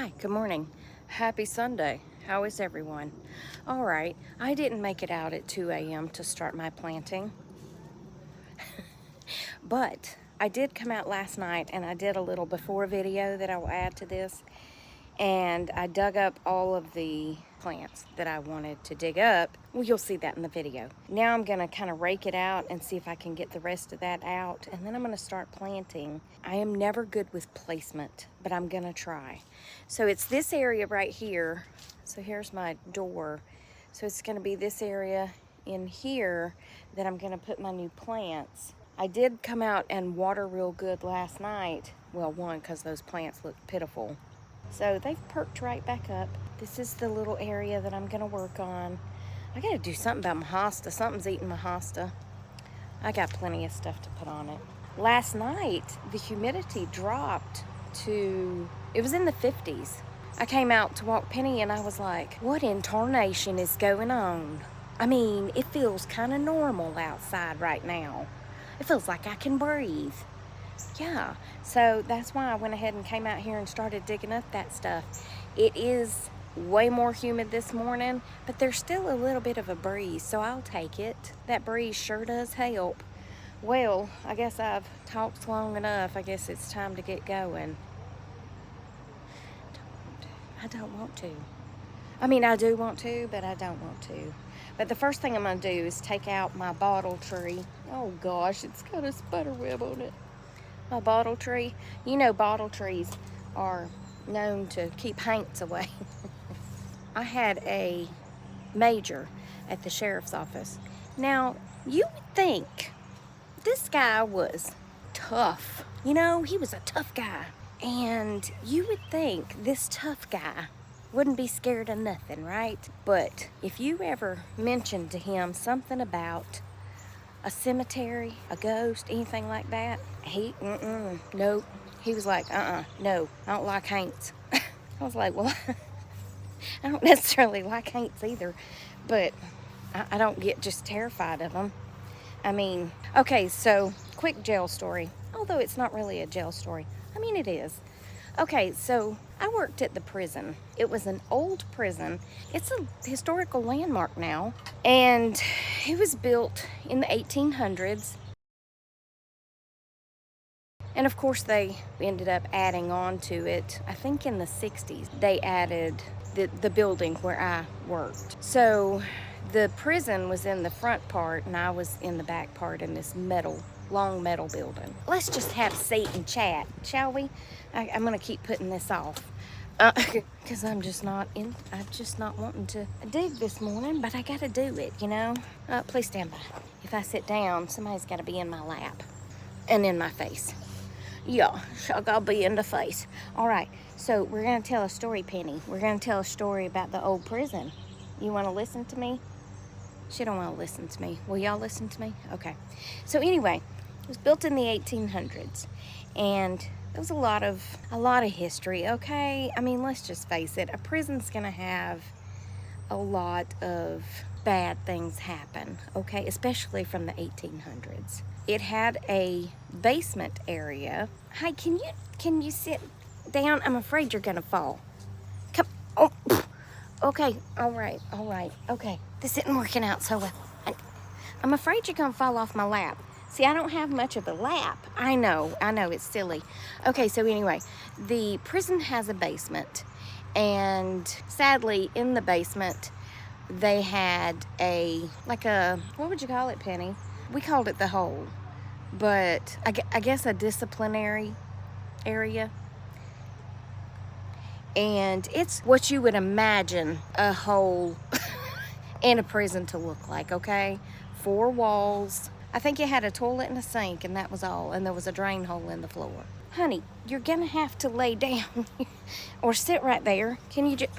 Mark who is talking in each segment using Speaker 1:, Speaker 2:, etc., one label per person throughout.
Speaker 1: Hi, good morning. Happy Sunday. How is everyone? All right, I didn't make it out at 2 a.m. to start my planting, but I did come out last night and I did a little before video that I will add to this. And I dug up all of the plants that I wanted to dig up. Well, you'll see that in the video. Now I'm gonna kind of rake it out and see if I can get the rest of that out, and then I'm gonna start planting. I am never good with placement, but I'm gonna try. So it's this area right here. So here's my door. So it's gonna be this area in here that I'm gonna put my new plants. I did come out and water real good last night. Well, one, because those plants look pitiful. So they've perked right back up. This is the little area that I'm gonna work on. I gotta do something about my hosta. Something's eating my hosta. I got plenty of stuff to put on it. Last night, the humidity dropped to, it was in the 50s. I came out to walk Penny and I was like, what in tarnation is going on? I mean, it feels kind of normal outside right now. It feels like I can breathe. Yeah, so that's why I went ahead and came out here and started digging up that stuff. It is way more humid this morning, but there's still a little bit of a breeze, so I'll take it. That breeze sure does help. Well, I guess I've talked long enough. I guess it's time to get going. I don't want to. I mean, I do want to, but I don't want to. But the first thing I'm going to do is take out my bottle tree. Oh gosh, it's got a spider web on it. My bottle tree. You know, bottle trees are known to keep haints away. I had a major at the sheriff's office. Now, you would think this guy was tough. You know, he was a tough guy. And you would think this tough guy wouldn't be scared of nothing, right? But if you ever mentioned to him something about a cemetery, a ghost, anything like that, nope. He was like, no, I don't like haints. I was like, well, I don't necessarily like haints either, but I don't get just terrified of them. I mean, okay, so quick jail story, although it's not really a jail story. I mean, it is. Okay, so I worked at the prison. It was an old prison. It's a historical landmark now, and it was built in the 1800s. And of course, they ended up adding on to it. I think in the 60s, they added the building where I worked. So the prison was in the front part, and I was in the back part in this long metal building. Let's just have a seat and chat, shall we? I'm gonna keep putting this off because I'm just not wanting to dig this morning, but I gotta do it, you know? Please stand by. If I sit down, somebody's gotta be in my lap and in my face. Yeah, I gotta be in the face. All right, so we're gonna tell a story, Penny. We're gonna tell a story about the old prison. You wanna listen to me? She don't want to listen to me. Will y'all listen to me? Okay. So anyway, it was built in the 1800s, and there was a lot of history. Okay, I mean, let's just face it. A prison's gonna have a lot of bad things happen. Okay, especially from the 1800s. It had a basement area. Hi, can you sit down? I'm afraid you're gonna fall. Come. Oh. Okay, all right, okay. This isn't working out so well. I'm afraid you're gonna fall off my lap. See, I don't have much of a lap. I know, it's silly. Okay, so anyway, the prison has a basement, and sadly, in the basement, they had what would you call it, Penny? We called it the hole, but I guess a disciplinary area. And it's what you would imagine a hole in a prison to look like, okay? 4 walls. I think it had a toilet and a sink, and that was all. And there was a drain hole in the floor. Honey, you're gonna have to lay down or sit right there. Can you just...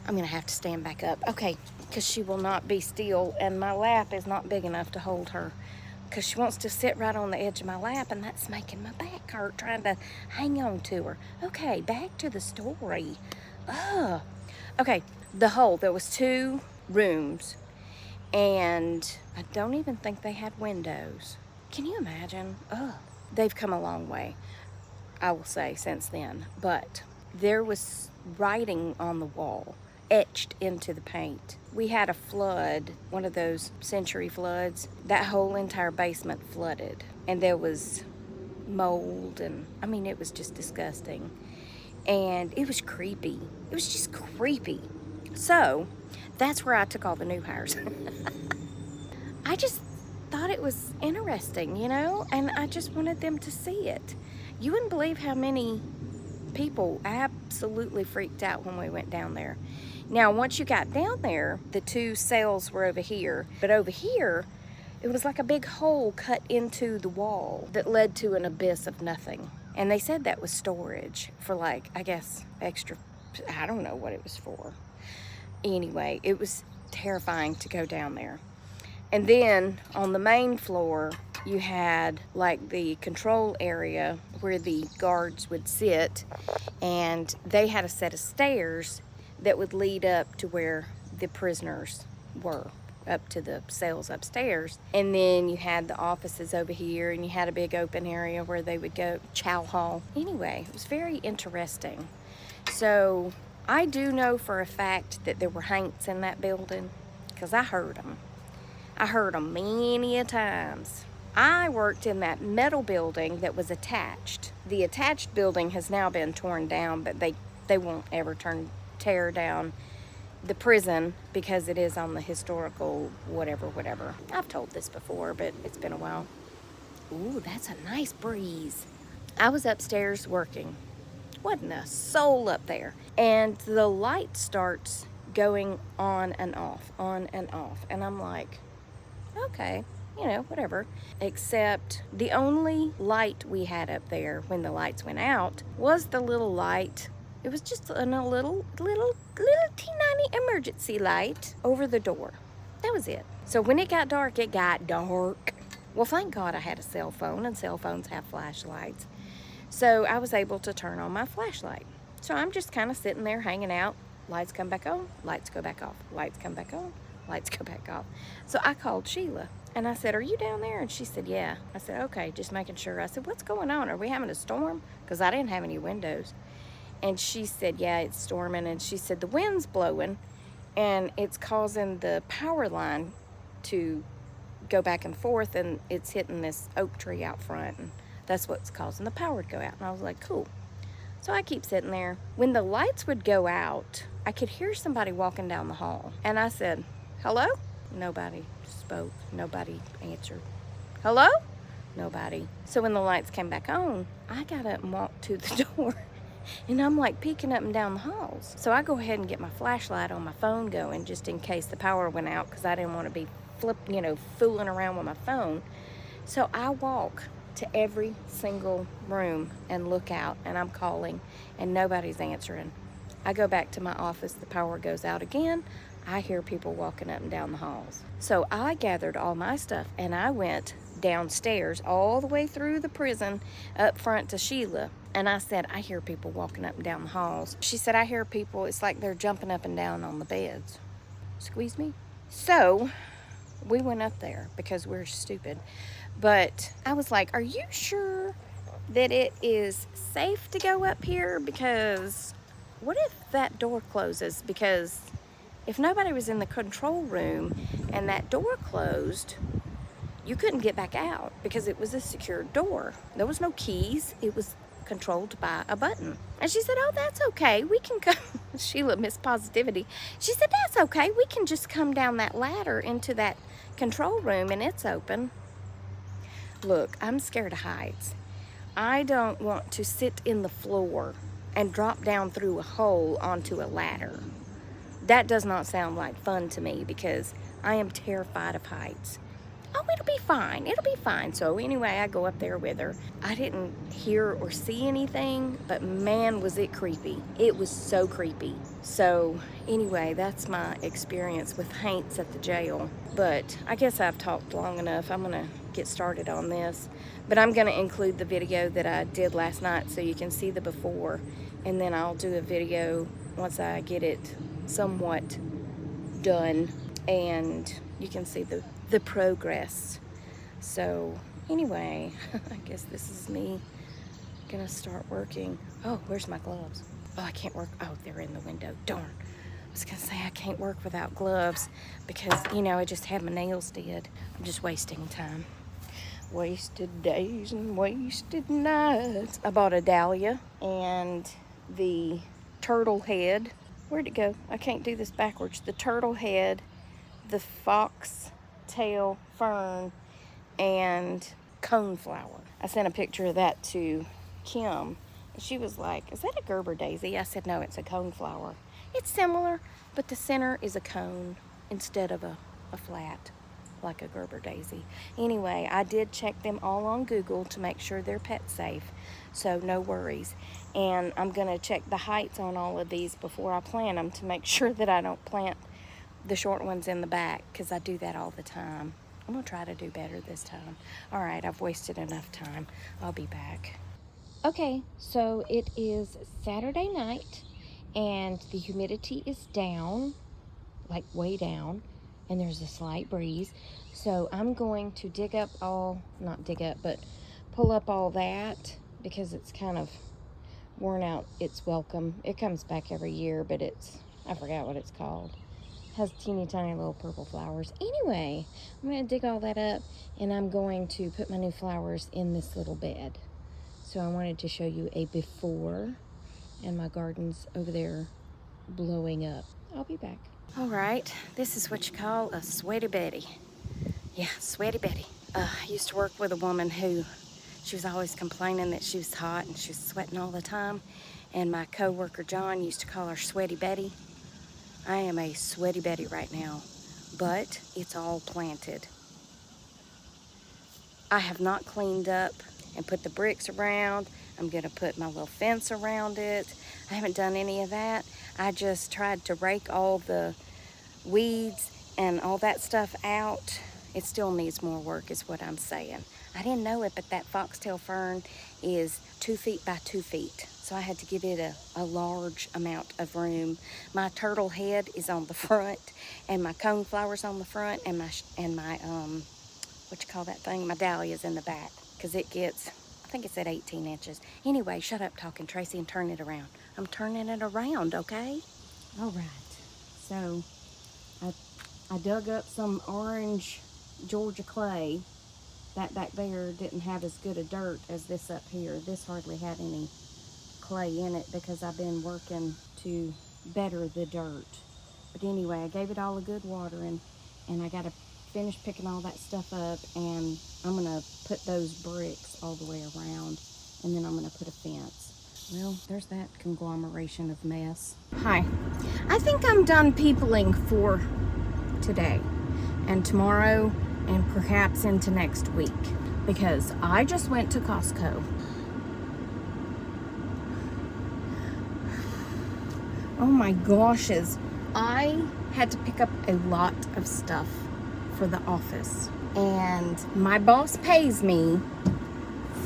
Speaker 1: I'm gonna have to stand back up. Okay, because she will not be still, and my lap is not big enough to hold her, because she wants to sit right on the edge of my lap, and that's making my back hurt trying to hang on to her. Okay, back to the story. Okay, the hole, there was 2 rooms, and I don't even think they had windows. Can you imagine? They've come a long way. I will say, since then. But there was writing on the wall, etched into the paint. We had a flood, one of those century floods. That whole entire basement flooded, and there was mold, and I mean, it was just disgusting. And it was creepy. It was just creepy. So that's where I took all the new hires. I just thought it was interesting, you know, and I just wanted them to see it. You wouldn't believe how many people absolutely freaked out when we went down there. Now, once you got down there, the two cells were over here, but over here, it was like a big hole cut into the wall that led to an abyss of nothing. And they said that was storage for, like, I guess, extra, I don't know what it was for. Anyway, it was terrifying to go down there. And then on the main floor, you had like the control area where the guards would sit, and they had a set of stairs that would lead up to where the prisoners were, up to the cells upstairs. And then you had the offices over here, and you had a big open area where they would go, chow hall. Anyway, it was very interesting. So I do know for a fact that there were haints in that building, because I heard them. I heard them many a times. I worked in that metal building that was attached. The attached building has now been torn down, but they won't ever tear down the prison because it is on the historical whatever. I've told this before, but it's been a while. Ooh, that's a nice breeze. I was upstairs working. Wasn't a soul up there. And the light starts going on and off. And I'm like, okay, you know, whatever. Except the only light we had up there when the lights went out was the little light. It was just a little teeny emergency light over the door. That was it. So when it got dark, it got dark. Well, thank God I had a cell phone, and cell phones have flashlights. So I was able to turn on my flashlight. So I'm just kind of sitting there hanging out. Lights come back on, lights go back off. Lights come back on, lights go back off. So I called Sheila, and I said, are you down there? And she said, yeah. I said, okay, just making sure. I said, what's going on? Are we having a storm? Because I didn't have any windows. And she said, yeah, it's storming. And she said, the wind's blowing, and it's causing the power line to go back and forth, and it's hitting this oak tree out front, and that's what's causing the power to go out. And I was like, cool. So I keep sitting there. When the lights would go out, I could hear somebody walking down the hall. And I said, hello? Nobody spoke. Nobody answered. Hello? Nobody. So when the lights came back on, I got up and walked to the door. And I'm like peeking up and down the halls. So I go ahead and get my flashlight on my phone going just in case the power went out, because I didn't want to be fooling around with my phone. So I walk to every single room and look out, and I'm calling, and nobody's answering. I go back to my office, the power goes out again. I hear people walking up and down the halls. So I gathered all my stuff, and I went downstairs all the way through the prison up front to Sheila. And I said, I hear people walking up and down the halls. She said, I hear people, it's like they're jumping up and down on the beds. Squeeze me. So we went up there because we're stupid. But I was like, are you sure that it is safe to go up here? Because what if that door closes? Because if nobody was in the control room and that door closed, you couldn't get back out because it was a secured door. There was no keys. It was controlled by a button. And she said, oh, that's okay. We can come. Sheila, Miss Positivity. She said, that's okay. We can just come down that ladder into that control room, and it's open. Look, I'm scared of heights. I don't want to sit in the floor and drop down through a hole onto a ladder. That does not sound like fun to me because I am terrified of heights. Oh, it'll be fine. It'll be fine. So anyway, I go up there with her. I didn't hear or see anything, but man, was it creepy. It was so creepy. So anyway, that's my experience with haints at the jail. But I guess I've talked long enough. I'm going to get started on this. But I'm going to include the video that I did last night so you can see the before. And then I'll do a video once I get it somewhat done. And you can see the progress. So anyway, I guess this is me gonna start working. Oh, where's my gloves? Oh, I can't work. Oh, they're in the window. Darn. I was gonna say I can't work without gloves because, you know, I just had my nails did. I'm just wasting time. Wasted days and wasted nights. I bought a dahlia and the turtle head. Where'd it go? I can't do this backwards. The turtle head, the foxtail fern, and coneflower. I sent a picture of that to Kim, and she was like, is that a Gerber daisy? I said, no, it's a coneflower. It's similar, but the center is a cone instead of a flat, like a Gerber daisy. Anyway, I did check them all on Google to make sure they're pet safe, so no worries. And I'm gonna check the heights on all of these before I plant them to make sure that I don't plant the short ones in the back, because I do that all the time. I'm gonna try to do better this time. All right, I've wasted enough time. I'll be back. Okay, so it is Saturday night and the humidity is down, like way down, and there's a slight breeze. So I'm going to dig up all, not dig up, but pull up all that because it's kind of worn out its welcome. It comes back every year, but I forgot what it's called. It has teeny tiny little purple flowers. Anyway, I'm going to dig all that up and I'm going to put my new flowers in this little bed. So I wanted to show you a before, and my garden's over there blowing up. I'll be back. All right, this is what you call a sweaty Betty. Yeah, sweaty Betty. I used to work with a woman who, she was always complaining that she was hot and she was sweating all the time. And my coworker John used to call her Sweaty Betty. I am a sweaty Betty right now, but it's all planted. I have not cleaned up and put the bricks around. I'm gonna put my little fence around it. I haven't done any of that. I just tried to rake all the weeds and all that stuff out. It still needs more work is what I'm saying. I didn't know it, but that foxtail fern is 2 feet by 2 feet. So I had to give it a large amount of room. My turtle head is on the front and my coneflower's on the front and my what you call that thing? My dahlia's in the back, because it gets, I think it's at 18 inches. Anyway, shut up talking, Tracy, and turn it around. I'm turning it around, okay? All right. So I dug up some orange Georgia clay. That back there didn't have as good a dirt as this up here. This hardly had any clay in it because I've been working to better the dirt. But anyway, I gave it all a good watering, and I got to finish picking all that stuff up, and I'm gonna put those bricks all the way around, and then I'm gonna put a fence. Well, there's that conglomeration of mess. Hi, I think I'm done peopling for today and tomorrow and perhaps into next week, because I just went to Costco. Oh my goshes, I had to pick up a lot of stuff for the office, and my boss pays me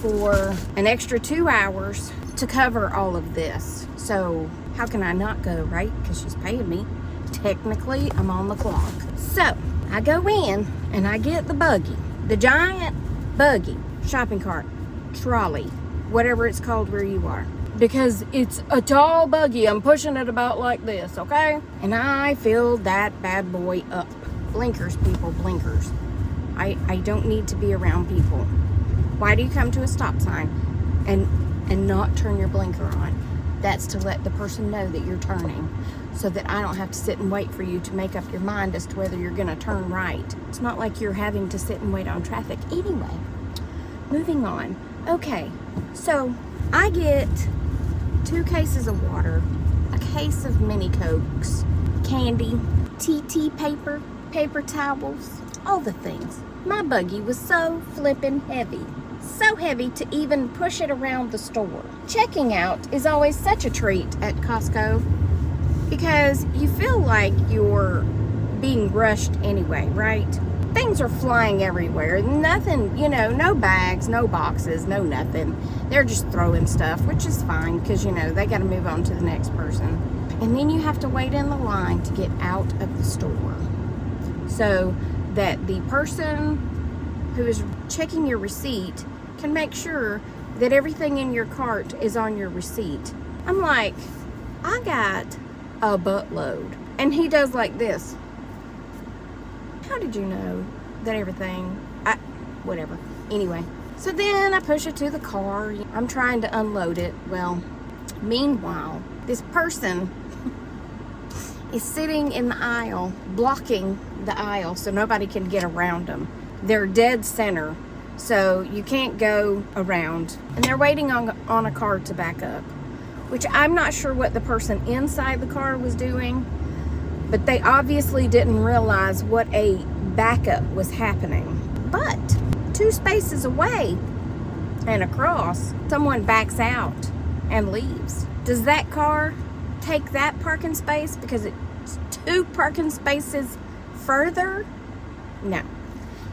Speaker 1: for an extra 2 hours to cover all of this. So how can I not go, right? Because she's paying me. Technically, I'm on the clock. So I go in and I get the buggy, the giant buggy, shopping cart, trolley, whatever it's called where you are, because it's a tall buggy. I'm pushing it about like this, okay? And I filled that bad boy up. Blinkers, people, blinkers. I don't need to be around people. Why do you come to a stop sign and not turn your blinker on? That's to let the person know that you're turning, so that I don't have to sit and wait for you to make up your mind as to whether you're gonna turn right. It's not like you're having to sit and wait on traffic. Anyway, moving on. Okay, so I get 2 cases of water, a case of mini Cokes, candy, TT paper, paper towels, all the things. My buggy was so flippin' heavy. So heavy to even push it around the store. Checking out is always such a treat at Costco, because you feel like you're being rushed anyway, right? Things are flying everywhere. Nothing, you know, no bags, no boxes, no nothing. They're just throwing stuff, which is fine because, you know, they got to move on to the next person. And then you have to wait in the line to get out of the store, so that the person who is checking your receipt can make sure that everything in your cart is on your receipt. I'm like, I got a buttload. And he does like this. How did you know that everything, whatever. Anyway, so then I push it to the car. I'm trying to unload it. Well, meanwhile, this person is sitting in the aisle, blocking the aisle so nobody can get around them. They're dead center, so you can't go around. And they're waiting on a car to back up, which I'm not sure what the person inside the car was doing, but they obviously didn't realize what a backup was happening. But 2 spaces away and across, someone backs out and leaves. Does that car take that parking space because it's 2 parking spaces further? No.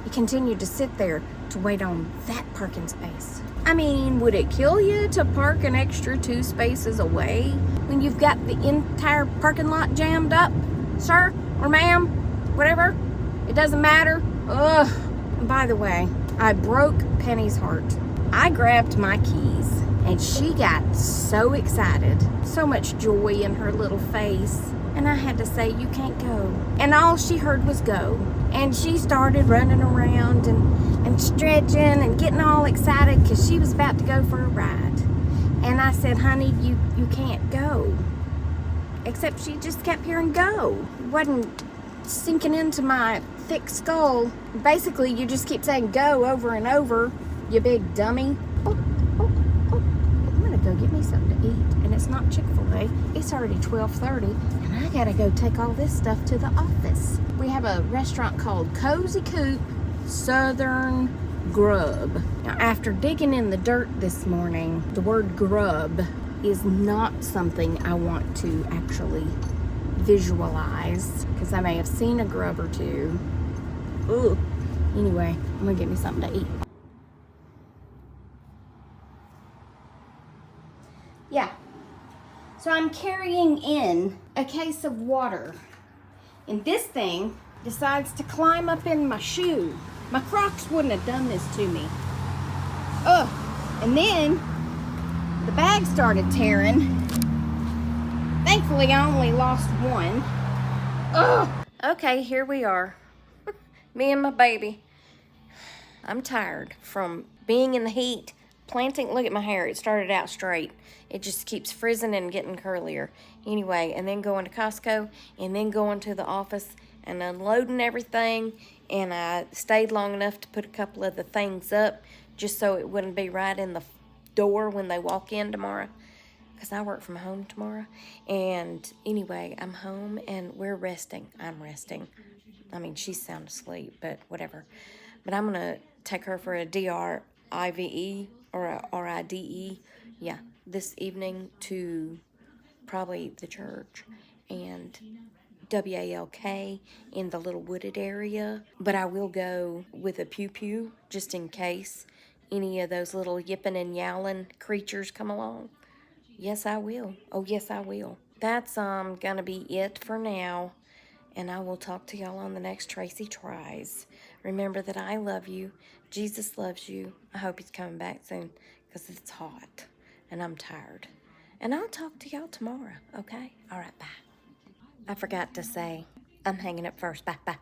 Speaker 1: You continue to sit there to wait on that parking space. I mean, would it kill you to park an extra 2 spaces away when you've got the entire parking lot jammed up, sir or ma'am, whatever? It doesn't matter. Ugh. And by the way, I broke Penny's heart. I grabbed my keys and she got so excited, so much joy in her little face. And I had to say, you can't go. And all she heard was go. And she started running around and stretching and getting all excited because she was about to go for a ride. And I said, honey, you can't go. Except she just kept hearing go. It wasn't sinking into my thick skull. Basically, you just keep saying go over and over, you big dummy. I'm gonna go get me something to eat. And it's not Chick-fil-A. It's already 12:30, and I gotta go take all this stuff to the office. We have a restaurant called Cozy Coop Southern Grub. Now, after digging in the dirt this morning, the word grub is not something I want to actually visualize, because I may have seen a grub or two. Ooh. Anyway, I'm gonna get me something to eat. Yeah. So I'm carrying in a case of water, and this thing decides to climb up in my shoe. My Crocs wouldn't have done this to me. Ugh. And then the bag started tearing. Thankfully, I only lost one. Ugh. Okay, here we are. Me and my baby. I'm tired from being in the heat, planting. Look at my hair. It started out straight. It just keeps frizzing and getting curlier. Anyway, and then going to Costco, and then going to the office and unloading everything. And I stayed long enough to put a couple of the things up just so it wouldn't be right in the door when they walk in tomorrow, because I work from home tomorrow. And anyway, I'm home and we're resting. I'm resting. I mean, she's sound asleep, but whatever. But I'm going to take her for a DRIVE or a RIDE, yeah, this evening to probably the church and WALK in the little wooded area. But I will go with a pew-pew just in case any of those little yipping and yowling creatures come along. Yes, I will. Oh, yes, I will. That's gonna be it for now. And I will talk to y'all on the next Tracy Tries. Remember that I love you. Jesus loves you. I hope he's coming back soon because it's hot and I'm tired. And I'll talk to y'all tomorrow, okay? All right, bye. I forgot to say, I'm hanging up first. Bye, bye.